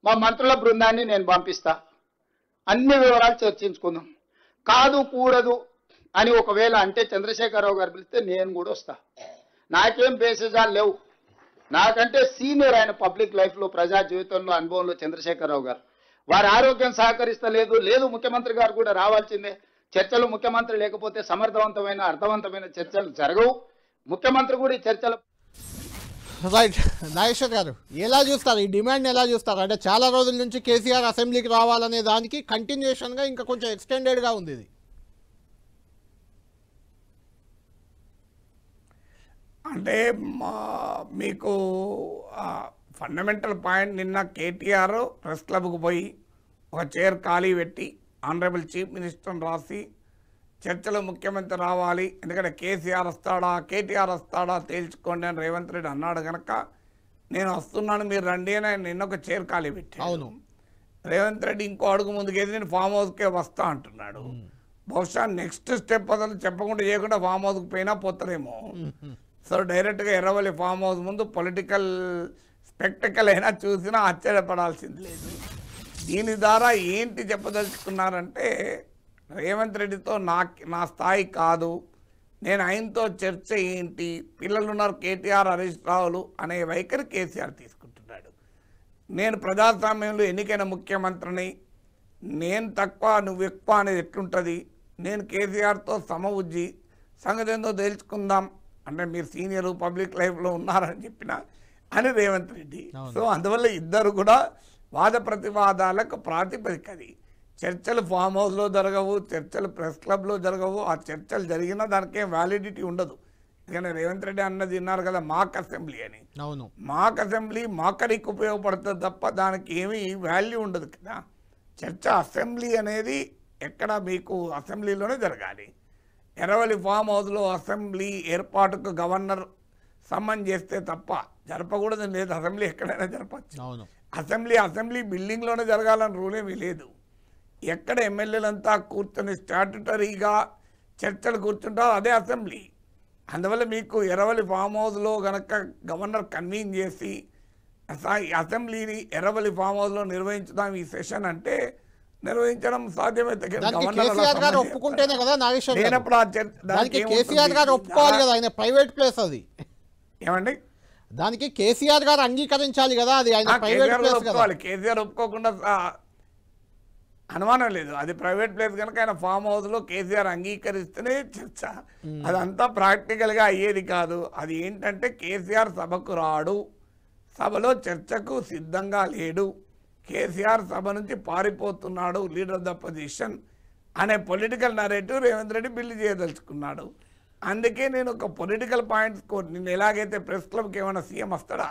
మా మంత్రుల బృందాన్ని నేను పంపిస్తా, అన్ని వివరాలు చర్చించుకుందాం. కాదు కూడదు అని ఒకవేళ అంటే చంద్రశేఖరరావు గారు పిలిస్తే నేను కూడా వస్తా. నాకేం బేసిజాలు లేవు, నాకంటే సీనియర్ ఆయన పబ్లిక్ లైఫ్లో ప్రజా జీవితంలో అనుభవంలో చంద్రశేఖరరావు గారు. వారి ఆరోగ్యం సహకరిస్తలేదు, ముఖ్యమంత్రి గారు కూడా రావాల్సిందే. చర్చలు ముఖ్యమంత్రి లేకపోతే సమర్థవంతమైన అర్థవంతమైన చర్చలు జరగవు. ముఖ్యమంత్రి కూడా ఈ చర్చలు. రైట్, నాగేశ్వర్ గారు ఎలా చూస్తారు ఈ డిమాండ్, ఎలా చూస్తారు? అంటే చాలా రోజుల నుంచి కేసీఆర్ అసెంబ్లీకి రావాలనే దానికి కంటిన్యూషన్గా ఇంకా కొంచెం ఎక్స్టెండెడ్గా ఉంది ఇది. అంటే మీకు ఫండమెంటల్ పాయింట్, నిన్న కేటీఆర్ ప్రెస్ క్లబ్కు పోయి ఒక చైర్ ఖాళీ పెట్టి ఆనరబుల్ చీఫ్ మినిస్టర్ని రాసి చర్చలో ముఖ్యమంత్రి రావాలి, ఎందుకంటే కేసీఆర్ వస్తాడా కేటీఆర్ వస్తాడా తేల్చుకోండి అని రేవంత్ రెడ్డి అన్నాడు కనుక నేను వస్తున్నాను మీరు రండి అని ఆయన నిన్న ఒక చైర్ ఖాళీ పెట్టి. అవును, రేవంత్ రెడ్డి ఇంకో అడుగు ముందుకేది నేను ఫామ్ హౌస్కే వస్తా అంటున్నాడు. బహుశా నెక్స్ట్ స్టెప్ అసలు చెప్పకుండా చేయకుండా ఫామ్ హౌస్కి పోయినా పోతారేమో. సో డైరెక్ట్గా ఎర్రవల్లి ఫామ్ హౌస్ ముందు పొలిటికల్ స్పెక్టకల్ అయినా చూసినా ఆశ్చర్యపడాల్సింది లేదు. దీని ద్వారా ఏంటి చెప్పదలుచుకున్నారంటే, రేవంత్ రెడ్డితో నా స్థాయి కాదు, నేను ఆయనతో చర్చ ఏంటి, పిల్లలున్నారు కేటీఆర్ హరీష్ రావులు అనే వైఖరి కేసీఆర్ తీసుకుంటున్నాడు. నేను ప్రజాస్వామ్యంలో ఎన్నికైన ముఖ్యమంత్రిని, నేను తక్కువ నువ్వు ఎక్కువ అనేది ఎట్లుంటుంది, నేను కేసీఆర్తో సమవుజ్జి, సంగతి ఏందో తేల్చుకుందాం అంటే మీరు సీనియర్ పబ్లిక్ లైఫ్లో ఉన్నారని చెప్పిన అని రేవంత్ రెడ్డి. సో అందువల్ల ఇద్దరు కూడా వాద ప్రతివాదాలకు ప్రాతిపదిక. అది చర్చలు ఫామ్ హౌస్లో జరగవు, చర్చలు ప్రెస్ క్లబ్లో జరగవు. ఆ చర్చలు జరిగినా దానికి ఏం వ్యాలిడిటీ ఉండదు. ఎందుకంటే రేవంత్ రెడ్డి అన్నది విన్నారు కదా మాక్ అసెంబ్లీ అని. అవును, మాక్ అసెంబ్లీ మాకరికి ఉపయోగపడుతుంది తప్ప దానికి ఏమీ వాల్యూ ఉండదు కదా. చర్చ అసెంబ్లీ అనేది ఎక్కడ మీకు అసెంబ్లీలోనే జరగాలి. ఎర్రవల్లి ఫామ్ హౌస్లో అసెంబ్లీ ఏర్పాటుకు గవర్నర్ సమ్మన్ చేస్తే తప్ప జరపకూడదని లేదు. అసెంబ్లీ ఎక్కడైనా జరపచ్చు. అవును, అసెంబ్లీ బిల్డింగ్లోనే జరగాలని రూల్ ఏమీ లేదు. ఎక్కడ ఎమ్మెల్యేలంతా కూర్చొని స్టాట్యుటరీగా చర్చలు కూర్చుంటారో అదే అసెంబ్లీ. అందువల్ల మీకు ఎర్రవల్లి ఫామ్ హౌస్లో కనుక గవర్నర్ కన్వీన్ చేసి అసెంబ్లీని ఎర్రవల్ల్లి ఫామ్ హౌస్లో నిర్వహించుదాం ఈ సెషన్ అంటే నిర్వహించడం సాధ్యమైతే కేసీఆర్ గారు ఒప్పుకుంటేనే కదా నాగేశ్వర్ కేసీఆర్ గారు ఒప్పుకోవాలి కదా, ఆయన ప్రైవేట్ ప్లేస్ అది. ఏమండి, దానికి కేసీఆర్ గారు అంగీకరించాలి కదా, అది ఆయన ప్రైవేట్ ప్లేస్ కదా. కేసీఆర్ ఒప్పుకోకుండా అనుమానం లేదు, అది ప్రైవేట్ ప్లేస్ కనుక ఆయన ఫామ్ హౌస్లో కేసీఆర్ అంగీకరిస్తేనే చర్చ. అదంతా ప్రాక్టికల్గా అయ్యేది కాదు. అది ఏంటంటే కేసీఆర్ సభకు రాడు, సభలో చర్చకు సిద్ధంగా లేడు, కేసీఆర్ సభ నుంచి పారిపోతున్నాడు, లీడర్ ఆఫ్ ద పొజిషన్ అనే political narrative Revanth Reddy build చేయదలుచుకున్నాడు. అందుకే నేను ఒక పొలిటికల్ పాయింట్స్ నిన్న ఎలాగైతే ప్రెస్ క్లబ్కి ఏమైనా సీఎం వస్తాడా,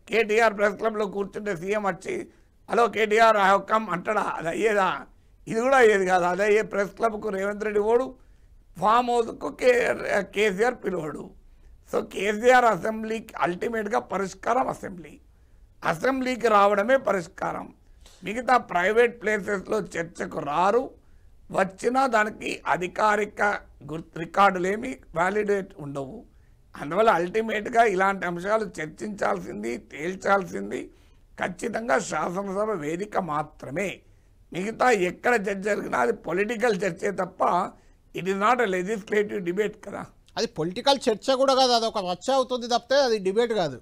కేటీఆర్ ప్రెస్ క్లబ్లో కూర్చుంటే సీఎం వచ్చి hello KTR I have come అంటాడా? అది అయ్యేదా? ఇది కూడా అయ్యేది కాదు. అదే అయ్యే ప్రెస్ క్లబ్కు రేవంత్ రెడ్డి ఓడు, ఫామ్ హౌస్కు కేసీఆర్ పిలువడు. సో కేసీఆర్ అసెంబ్లీకి అల్టిమేట్గా పరిష్కారం అసెంబ్లీకి రావడమే పరిష్కారం. మిగతా ప్రైవేట్ ప్లేసెస్లో చర్చకు రారు, వచ్చినా దానికి అధికారిక రికార్డులేమి వ్యాలిడేట్ ఉండవు. అందువల్ల అల్టిమేట్గా ఇలాంటి అంశాలు చర్చించాల్సింది, తేల్చాల్సింది ఖచ్చితంగా శాసనసభ వేదిక మాత్రమే. మిగతా ఎక్కడ చర్చ జరిగినా అది పొలిటికల్ చర్చే తప్ప it is not a legislative debate కదా. అది పొలిటికల్ చర్చ కూడా కాదు, అది ఒక రచ్చ అవుతుంది తప్పితే అది డిబేట్ కాదు.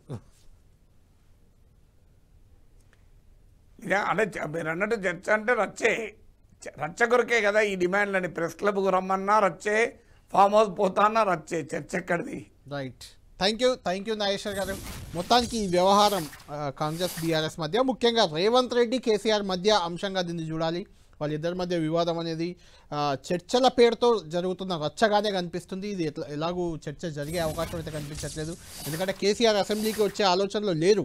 ఇదే అంటే మీరు అన్నట్టు చర్చ అంటే రచ్చ కొరకే కదా ఈ డిమాండ్లని. ప్రెస్ క్లబ్కు రమ్మన్నా రచ్చే, ఫామ్ హౌస్ పోతాన్నారు, వచ్చే చర్చ ఎక్కడిది? రైట్, థ్యాంక్ యూ నాగేశ్వర్ గారు. మొత్తానికి ఈ వ్యవహారం కాంగ్రెస్ బీఆర్ఎస్ మధ్య, ముఖ్యంగా రేవంత్ రెడ్డి కేసీఆర్ మధ్య అంశంగా దీన్ని చూడాలి. వాళ్ళిద్దరి మధ్య వివాదం అనేది చర్చల పేరుతో జరుగుతున్న రచ్చగానే కనిపిస్తుంది. ఇది ఎలాగూ చర్చ జరిగే అవకాశం అయితే కనిపించట్లేదు. ఎందుకంటే కేసీఆర్ అసెంబ్లీకి వచ్చే ఆలోచనలో లేరు.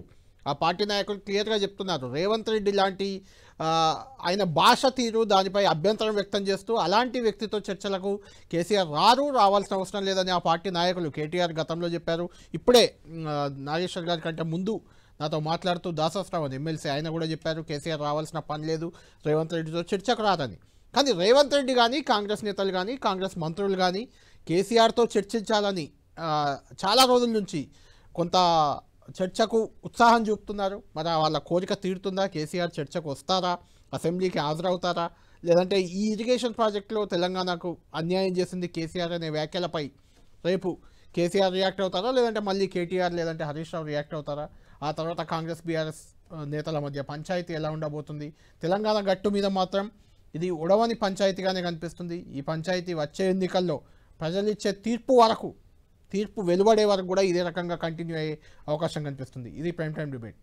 ఆ పార్టీ నాయకులు క్లియర్గా చెప్తున్నారు. రేవంత్ రెడ్డి లాంటి ఆయన భాష తీరు దానిపై అభ్యంతరం వ్యక్తం చేస్తూ అలాంటి వ్యక్తితో చర్చలకు కేసీఆర్ రావాల్సిన అవసరం లేదని ఆ పార్టీ నాయకులు కేటీఆర్ గతంలో చెప్పారు. ఇప్పుడే నాగేశ్వర్ గారి కంటే ముందు నాతో మాట్లాడుతూ దాసోత్సవం ఎమ్మెల్సీ ఆయన కూడా చెప్పారు కేసీఆర్ రావాల్సిన పని లేదు, రేవంత్ రెడ్డితో చర్చకు రాదని. కానీ రేవంత్ రెడ్డి కానీ కాంగ్రెస్ నేతలు కానీ కాంగ్రెస్ మంత్రులు కానీ కేసీఆర్తో చర్చించాలని చాలా రోజుల నుంచి కొంత చర్చకు ఉత్సాహం చూపుతున్నారు. మరి వాళ్ళ కోరిక తీరుతుందా? కేసీఆర్ చర్చకు వస్తారా? అసెంబ్లీకి హాజరవుతారా? లేదంటే ఈ ఇరిగేషన్ ప్రాజెక్టులో తెలంగాణకు అన్యాయం చేసింది కేసీఆర్ అనే వ్యాఖ్యలపై రేపు కేసీఆర్ రియాక్ట్ అవుతారా? లేదంటే మళ్ళీ కేటీఆర్ లేదంటే హరీష్ రావు రియాక్ట్ అవుతారా? ఆ తర్వాత కాంగ్రెస్ బీఆర్ఎస్ నేతల మధ్య పంచాయతీ ఎలా ఉండబోతుంది? తెలంగాణ గట్టు మీద మాత్రం ఇది ఉడవని పంచాయతీగానే కనిపిస్తుంది. ఈ పంచాయతీ వచ్చే ఎన్నికల్లో ప్రజలిచ్చే తీర్పు వెలువడే వరకు కూడా ఇదే రకంగా కంటిన్యూ అయ్యే అవకాశం కనిపిస్తుంది. ఇది ప్రైమ్ టైం డిబేట్.